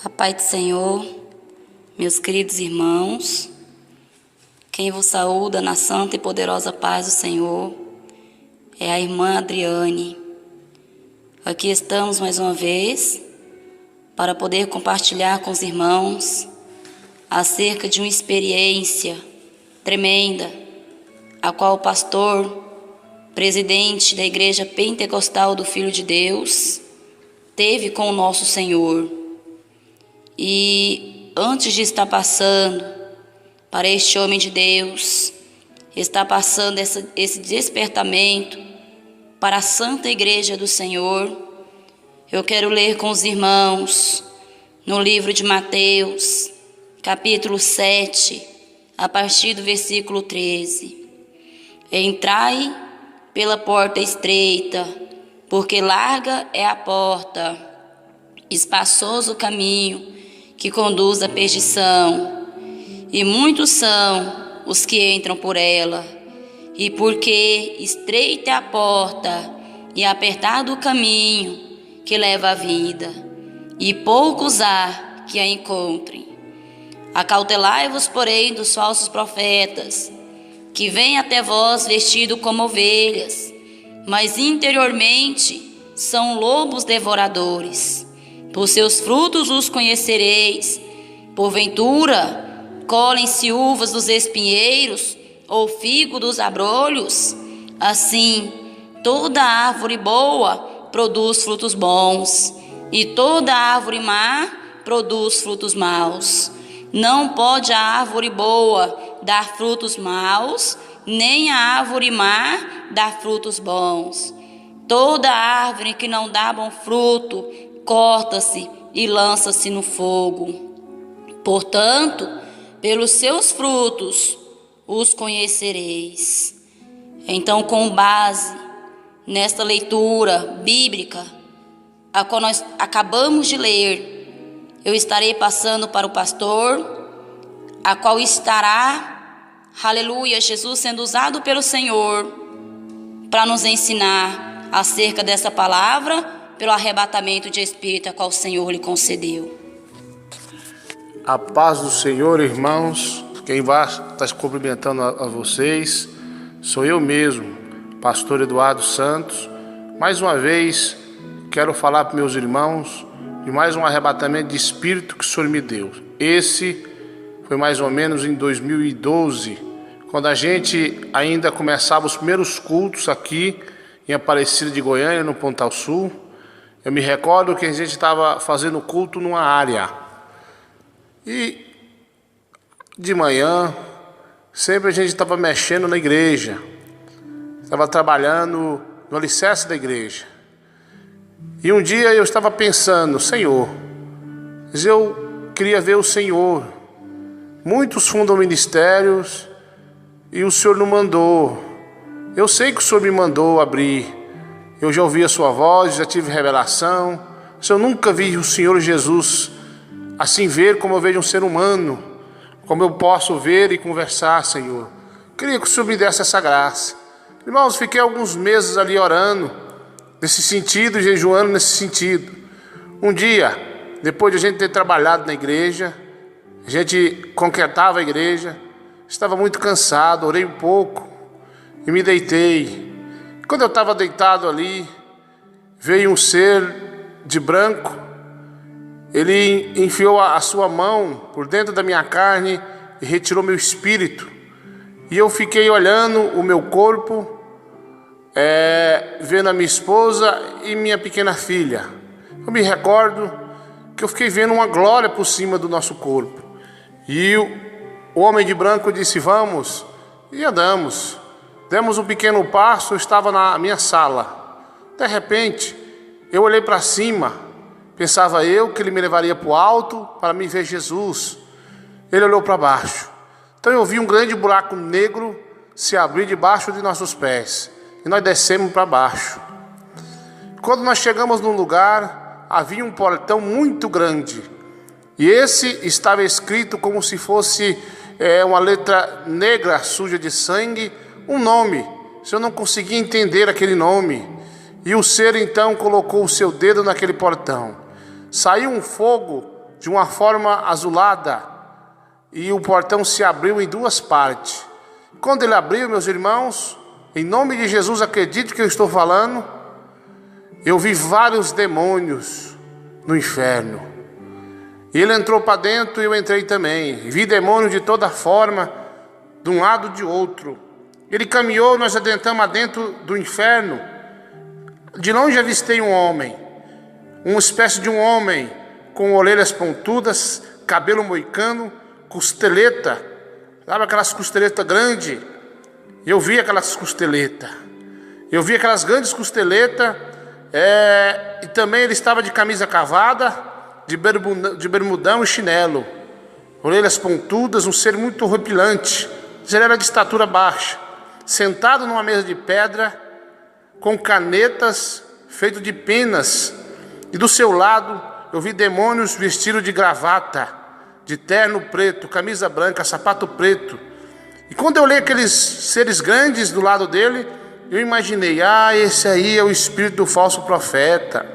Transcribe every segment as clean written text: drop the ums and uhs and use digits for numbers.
A paz do Senhor, meus queridos irmãos, quem vos saúda na santa e poderosa paz do Senhor é a irmã Adriane. Aqui estamos mais uma vez para poder compartilhar com os irmãos acerca de uma experiência tremenda, a qual o pastor, presidente da Igreja Pentecostal do Filho de Deus, teve com o nosso Senhor. E antes de estar passando para este homem de Deus, está passando esse despertamento para a Santa Igreja do Senhor, eu quero ler com os irmãos no livro de Mateus, capítulo 7, a partir do versículo 13. Entrai pela porta estreita, porque larga é a porta, espaçoso o caminho que conduz à perdição, e muitos são os que entram por ela. E porque estreita é a porta e apertado o caminho que leva à vida, e poucos há que a encontrem. Acautelai-vos, porém, dos falsos profetas, que vêm até vós vestidos como ovelhas, mas interiormente são lobos devoradores. Por seus frutos os conhecereis. Porventura, colhem-se uvas dos espinheiros, ou figo dos abrolhos? Assim, toda árvore boa produz frutos bons, e toda árvore má produz frutos maus. Não pode a árvore boa dar frutos maus, nem a árvore má dar frutos bons. Toda árvore que não dá bom fruto corta-se e lança-se no fogo. Portanto, pelos seus frutos os conhecereis. Então, com base nesta leitura bíblica, a qual nós acabamos de ler, eu estarei passando para o pastor, a qual estará, aleluia, Jesus sendo usado pelo Senhor para nos ensinar acerca dessa palavra, pelo arrebatamento de espírito a qual o Senhor lhe concedeu. A paz do Senhor, irmãos. Quem vai estar cumprimentando a vocês sou eu mesmo, pastor Eduardo Santos. Mais uma vez quero falar para meus irmãos de mais um arrebatamento de espírito que o Senhor me deu. Esse foi mais ou menos em 2012, quando a gente ainda começava os primeiros cultos aqui em Aparecida de Goiânia, no Pontal Sul. Eu me recordo que a gente estava fazendo culto numa área. E de manhã, sempre a gente estava mexendo na igreja. Estava trabalhando no alicerce da igreja. E um dia eu estava pensando, Senhor, mas eu queria ver o Senhor. Muitos fundam ministérios e o Senhor não mandou. Eu sei que o Senhor me mandou abrir. Eu já ouvi a sua voz, já tive revelação. Mas eu nunca vi o Senhor Jesus assim ver como eu vejo um ser humano, como eu posso ver e conversar, Senhor. Queria que o Senhor me desse essa graça. Irmãos, fiquei alguns meses ali orando, nesse sentido, jejuando nesse sentido. Um dia, depois de a gente ter trabalhado na igreja, a gente concretava a igreja, estava muito cansado, orei um pouco e me deitei. Quando eu estava deitado ali, veio um ser de branco. Ele enfiou a sua mão por dentro da minha carne e retirou meu espírito. E eu fiquei olhando o meu corpo, vendo a minha esposa e minha pequena filha. Eu me recordo que eu fiquei vendo uma glória por cima do nosso corpo. E o homem de branco disse, vamos, e andamos. Demos um pequeno passo, eu estava na minha sala. De repente, eu olhei para cima. Pensava eu que ele me levaria para o alto para me ver Jesus. Ele olhou para baixo. Então eu vi um grande buraco negro se abrir debaixo de nossos pés. E nós descemos para baixo. Quando nós chegamos num lugar, havia um portão muito grande. E esse estava escrito como se fosse uma letra negra suja de sangue, um nome. Eu não conseguia entender aquele nome. E o ser então colocou o seu dedo naquele portão. Saiu um fogo de uma forma azulada, e o portão se abriu em duas partes. Quando ele abriu, meus irmãos, em nome de Jesus, acredite que eu estou falando, eu vi vários demônios no inferno. E ele entrou para dentro e eu entrei também. Vi demônios de toda forma, de um lado e de outro. Ele caminhou, nós adentramos dentro do inferno. De longe avistei um homem, uma espécie de um homem com orelhas pontudas, cabelo moicano, costeleta, sabe aquelas costeletas grandes? Eu vi aquelas costeletas, eu vi aquelas grandes costeletas, e também ele estava de camisa cavada, de bermudão e chinelo, orelhas pontudas, um ser muito horripilante. Ele era de estatura baixa, sentado numa mesa de pedra, com canetas feito de penas, e do seu lado eu vi demônios vestidos de gravata, de terno preto, camisa branca, sapato preto. E quando eu olhei aqueles seres grandes do lado dele, eu imaginei, esse aí é o espírito do falso profeta.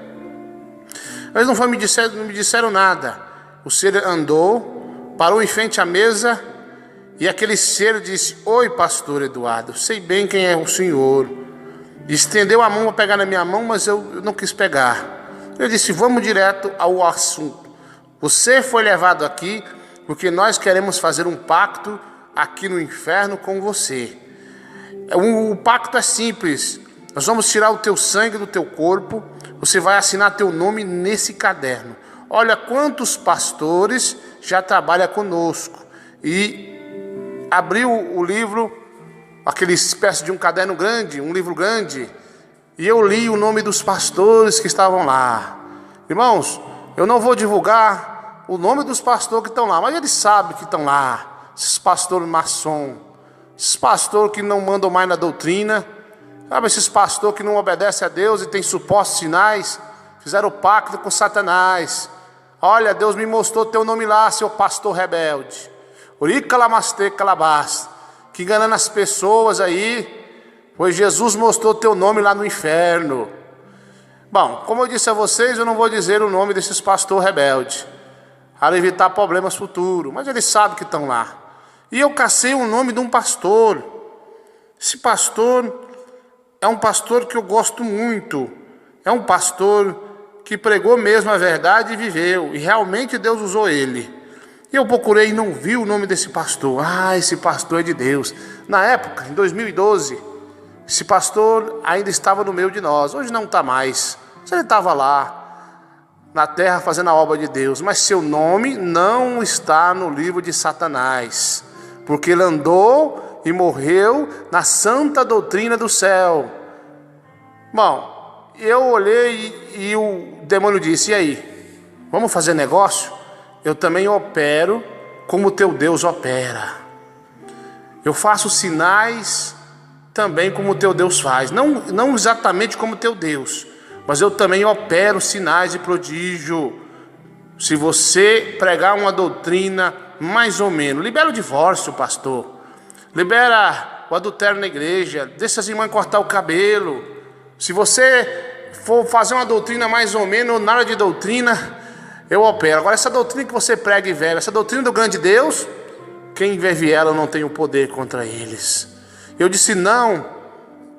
Eles não me disseram nada. O ser andou, parou em frente à mesa, e aquele ser disse: oi, pastor Eduardo, sei bem quem é o senhor. Estendeu a mão para pegar na minha mão, mas eu não quis pegar. Eu disse: vamos direto ao assunto. Você foi levado aqui porque nós queremos fazer um pacto aqui no inferno com você. O pacto é simples. Nós vamos tirar o teu sangue do teu corpo. Você vai assinar teu nome nesse caderno. Olha quantos pastores já trabalham conosco. E abriu o livro, aquele espécie de um caderno grande, um livro grande, e eu li o nome dos pastores que estavam lá. Irmãos, eu não vou divulgar o nome dos pastores que estão lá, mas eles sabem que estão lá. Esses pastores maçom, esses pastores que não mandam mais na doutrina, sabe, esses pastores que não obedecem a Deus e têm supostos sinais, fizeram pacto com Satanás. Olha, Deus me mostrou teu nome lá, seu pastor rebelde. Uricalamaste calabás, que enganando as pessoas aí, pois Jesus mostrou teu nome lá no inferno. Bom, como eu disse a vocês, eu não vou dizer o nome desses pastores rebeldes, para evitar problemas futuros, mas eles sabem que estão lá. E eu cacei o nome de um pastor. Esse pastor é um pastor que eu gosto muito. É um pastor que pregou mesmo a verdade e viveu. E realmente Deus usou ele. E eu procurei e não vi o nome desse pastor. Esse pastor é de Deus. Na época, em 2012, esse pastor ainda estava no meio de nós. Hoje não está mais. Ele estava lá, na terra, fazendo a obra de Deus. Mas seu nome não está no livro de Satanás, porque ele andou e morreu na santa doutrina do céu. Bom, eu olhei e o demônio disse: e aí, vamos fazer negócio? Eu também opero como teu Deus opera. Eu faço sinais também como teu Deus faz. Não exatamente como teu Deus, mas eu também opero sinais e prodígio. Se você pregar uma doutrina mais ou menos, libera o divórcio, pastor, libera o adultério na igreja, deixa as irmãs cortar o cabelo. Se você for fazer uma doutrina mais ou menos, na área de doutrina, eu opero. Agora, essa doutrina que você prega e vive, essa doutrina do grande Deus, quem vive ela não tem o poder contra eles. Eu disse: não,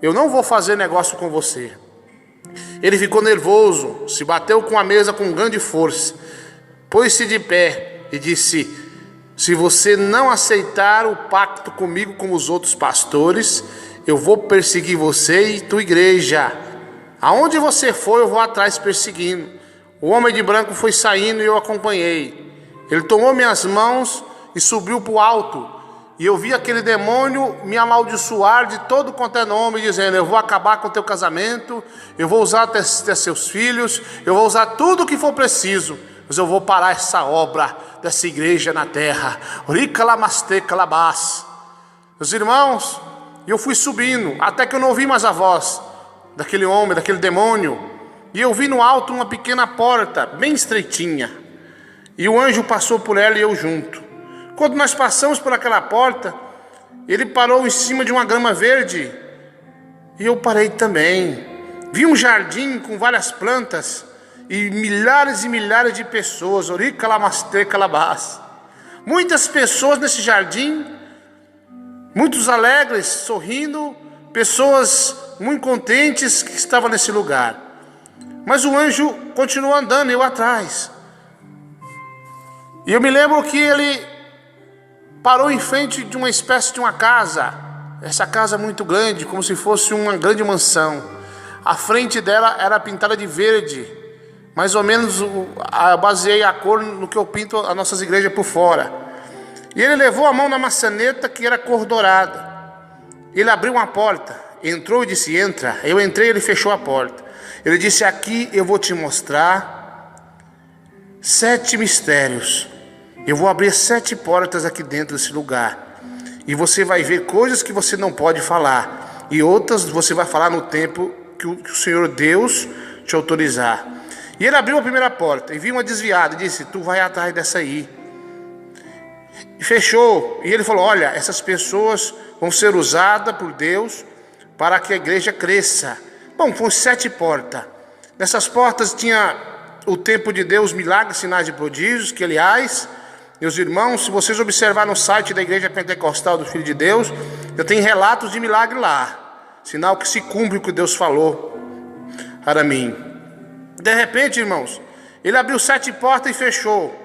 eu não vou fazer negócio com você. Ele ficou nervoso, se bateu com a mesa com grande força, pôs-se de pé e disse: se você não aceitar o pacto comigo como os outros pastores, eu vou perseguir você e tua igreja. Aonde você for, eu vou atrás perseguindo. O homem de branco foi saindo e eu acompanhei. Ele tomou minhas mãos e subiu para o alto. E eu vi aquele demônio me amaldiçoar de todo quanto é nome, dizendo: eu vou acabar com o teu casamento, eu vou usar até seus filhos, eu vou usar tudo o que for preciso, mas eu vou parar essa obra dessa igreja na terra. Meus irmãos, eu fui subindo, até que eu não ouvi mais a voz daquele homem, daquele demônio. E eu vi no alto uma pequena porta, bem estreitinha. E o anjo passou por ela e eu junto. Quando nós passamos por aquela porta, ele parou em cima de uma grama verde. E eu parei também. Vi um jardim com várias plantas. e milhares de pessoas, muitas pessoas nesse jardim, muitos alegres, sorrindo, pessoas muito contentes que estavam nesse lugar. Mas o anjo continuou andando, eu atrás. E eu me lembro que ele parou em frente de uma espécie de uma casa, essa casa muito grande, como se fosse uma grande mansão. A frente dela era pintada de verde, mais ou menos eu baseei a cor no que eu pinto as nossas igrejas por fora. E ele levou a mão na maçaneta, que era cor dourada. Ele abriu uma porta, entrou e disse: entra. Eu entrei, ele fechou a porta. Ele disse: aqui eu vou te mostrar 7 mistérios. Eu vou abrir 7 portas aqui dentro desse lugar, e você vai ver coisas que você não pode falar, e outras você vai falar no tempo que o Senhor Deus te autorizar. E ele abriu a primeira porta e viu uma desviada e disse: tu vai atrás dessa aí. E fechou. E ele falou: olha, essas pessoas vão ser usadas por Deus para que a igreja cresça. Bom, foram 7 portas. Nessas portas tinha o tempo de Deus, milagres, sinais e prodígios, que aliás, meus irmãos, se vocês observar no site da Igreja Pentecostal do Filho de Deus, eu tenho relatos de milagre lá, sinal que se cumpre o que Deus falou para mim. De repente, irmãos, ele abriu 7 portas e fechou.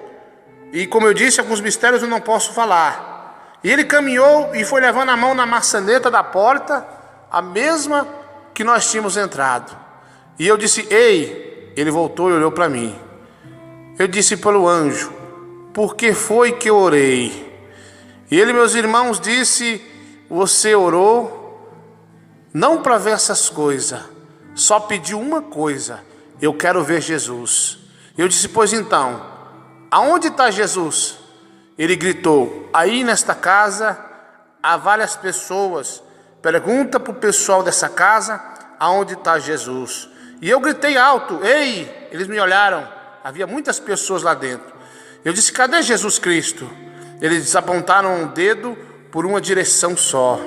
E como eu disse, alguns mistérios eu não posso falar. E ele caminhou e foi levando a mão na maçaneta da porta, a mesma que nós tínhamos entrado. E eu disse: ei. Ele voltou e olhou para mim. Eu disse para o anjo: por que foi que eu orei? E ele, meus irmãos, disse: você orou não para ver essas coisas, só pediu uma coisa: eu quero ver Jesus. Eu disse: pois então, aonde está Jesus? Ele gritou: aí nesta casa há várias pessoas, pergunta para o pessoal dessa casa aonde está Jesus. E eu gritei alto: ei! Eles me olharam, havia muitas pessoas lá dentro. Eu disse: cadê Jesus Cristo? Eles apontaram um dedo por uma direção só.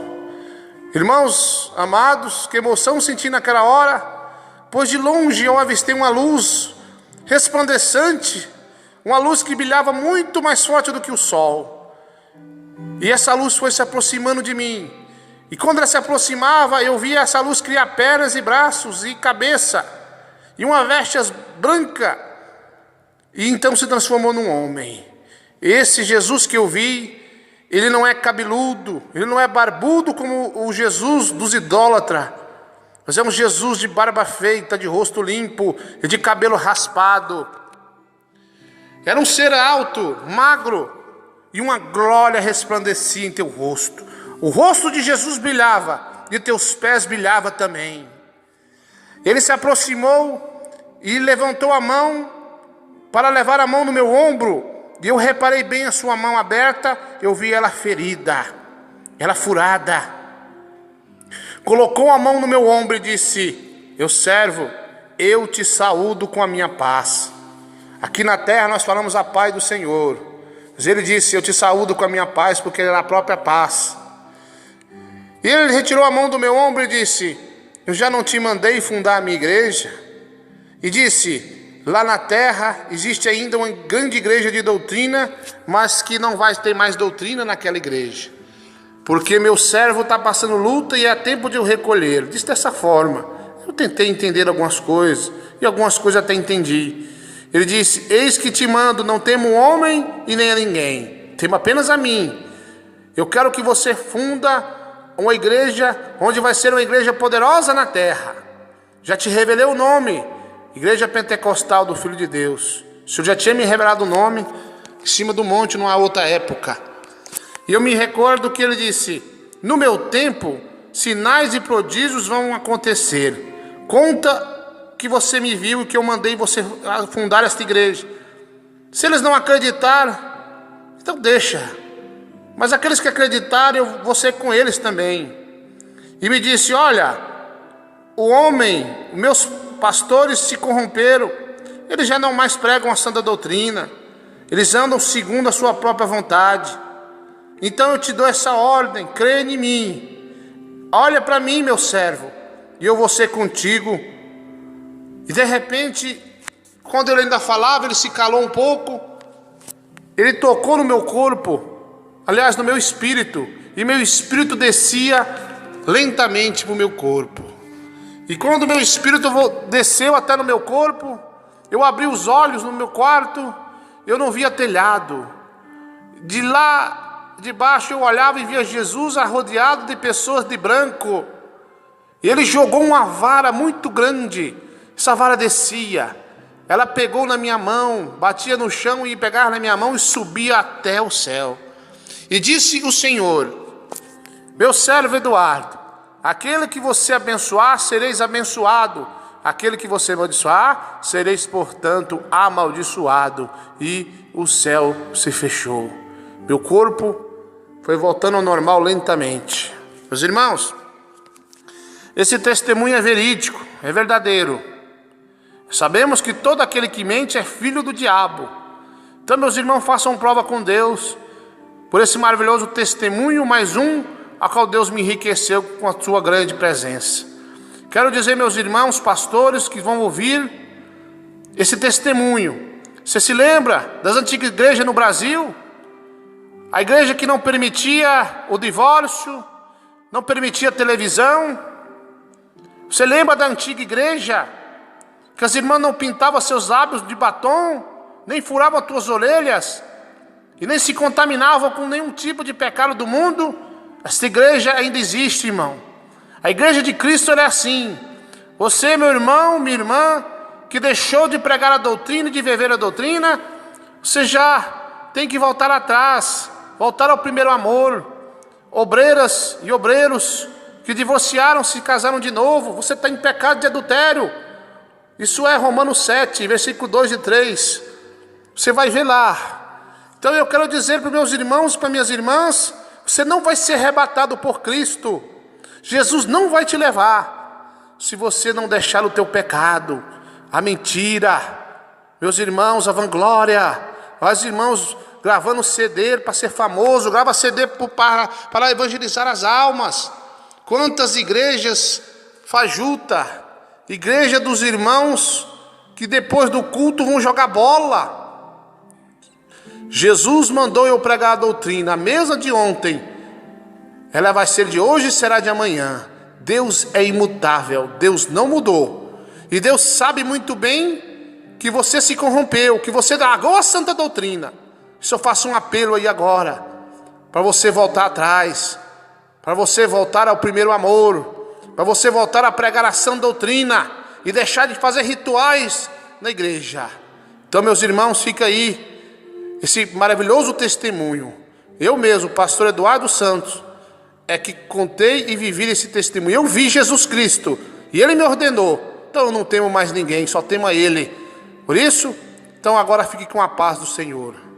Irmãos amados, que emoção senti naquela hora, pois de longe eu avistei uma luz resplandecente, uma luz que brilhava muito mais forte do que o sol. E essa luz foi se aproximando de mim. E quando ela se aproximava, eu via essa luz criar pernas e braços e cabeça, e uma veste branca, e então se transformou num homem. Esse Jesus que eu vi, ele não é cabeludo, ele não é barbudo como o Jesus dos idólatras. Nós vemos Jesus de barba feita, de rosto limpo e de cabelo raspado. Era um ser alto, magro, e uma glória resplandecia em teu rosto. O rosto de Jesus brilhava, e teus pés brilhava também. Ele se aproximou e levantou a mão para levar a mão no meu ombro. E eu reparei bem a sua mão aberta, eu vi ela ferida, ela furada. Colocou a mão no meu ombro e disse: meu servo, eu te saúdo com a minha paz. Aqui na terra nós falamos a paz do Senhor, mas ele disse: eu te saúdo com a minha paz, porque ele é a própria paz. E ele retirou a mão do meu ombro e disse: eu já não te mandei fundar a minha igreja? E disse: lá na terra existe ainda uma grande igreja de doutrina, mas que não vai ter mais doutrina naquela igreja, porque meu servo está passando luta e é tempo de eu recolher. Disse dessa forma. Eu tentei entender algumas coisas, e algumas coisas até entendi. Ele disse: eis que te mando, não temo homem e nem a ninguém, temo apenas a mim. Eu quero que você funda uma igreja onde vai ser uma igreja poderosa na terra. Já te revelei o nome, Igreja Pentecostal do Filho de Deus. O Senhor já tinha me revelado o nome em cima do monte numa outra época. E eu me recordo que ele disse: no meu tempo, sinais e prodígios vão acontecer. Conta que você me viu e que eu mandei você fundar esta igreja. Se eles não acreditaram, então deixa. Mas aqueles que acreditaram, eu vou ser com eles também. E me disse: olha, meus pastores se corromperam. Eles já não mais pregam a santa doutrina. Eles andam segundo a sua própria vontade. Então eu te dou essa ordem, crê em mim. Olha para mim, meu servo, e eu vou ser contigo. E de repente, Quando ele ainda falava, ele se calou um pouco. Ele tocou no meu corpo, aliás, no meu espírito, e meu espírito descia lentamente para o meu corpo. E quando o meu espírito desceu até no meu corpo, eu abri os olhos no meu quarto, eu não via telhado. De lá de baixo eu olhava e via Jesus rodeado de pessoas de branco. E ele jogou uma vara muito grande. Essa vara descia. Ela pegou na minha mão, batia no chão e pegava na minha mão e subia até o céu. E disse o Senhor: meu servo Eduardo, aquele que você abençoar, sereis abençoado. Aquele que você amaldiçoar, sereis, portanto, amaldiçoado. E o céu se fechou. Meu corpo foi voltando ao normal lentamente. Meus irmãos, esse testemunho é verídico, é verdadeiro. Sabemos que todo aquele que mente é filho do diabo. Então, meus irmãos, façam prova com Deus por esse maravilhoso testemunho, mais um, a qual Deus me enriqueceu com a sua grande presença. Quero dizer, meus irmãos pastores que vão ouvir esse testemunho, você se lembra das antigas igrejas no Brasil? A igreja que não permitia o divórcio, não permitia televisão. Você lembra da antiga igreja? Que as irmãs não pintavam seus lábios de batom, nem furavam as tuas orelhas, e nem se contaminavam com nenhum tipo de pecado do mundo. Esta igreja ainda existe, irmão. A igreja de Cristo é assim. Você, meu irmão, minha irmã, que deixou de pregar a doutrina e de viver a doutrina, você já tem que voltar atrás, voltar ao primeiro amor. Obreiras e obreiros que divorciaram, se casaram de novo, você está em pecado de adultério. Isso é Romanos 7, versículo 2 e 3. Você vai ver lá. Então eu quero dizer para os meus irmãos e para minhas irmãs, você não vai ser arrebatado por Cristo. Jesus não vai te levar se você não deixar o teu pecado, a mentira. Meus irmãos, a vanglória. Os irmãos gravando CD para ser famoso, grava CD para evangelizar as almas. Quantas igrejas fajuta, igreja dos irmãos que depois do culto vão jogar bola. Jesus mandou eu pregar a doutrina, a mesma de ontem, ela vai ser de hoje e será de amanhã. Deus é imutável, Deus não mudou. E Deus sabe muito bem que você se corrompeu, que você largou a santa doutrina. Isso eu faço um apelo aí agora, para você voltar atrás, para você voltar ao primeiro amor, para você voltar a pregar a sã doutrina e deixar de fazer rituais na igreja. Então, meus irmãos, fica aí esse maravilhoso testemunho. Eu mesmo, pastor Eduardo Santos, é que contei e vivi esse testemunho. Eu vi Jesus Cristo e Ele me ordenou. Então eu não temo mais ninguém, só temo a Ele. Por isso, então agora fique com a paz do Senhor.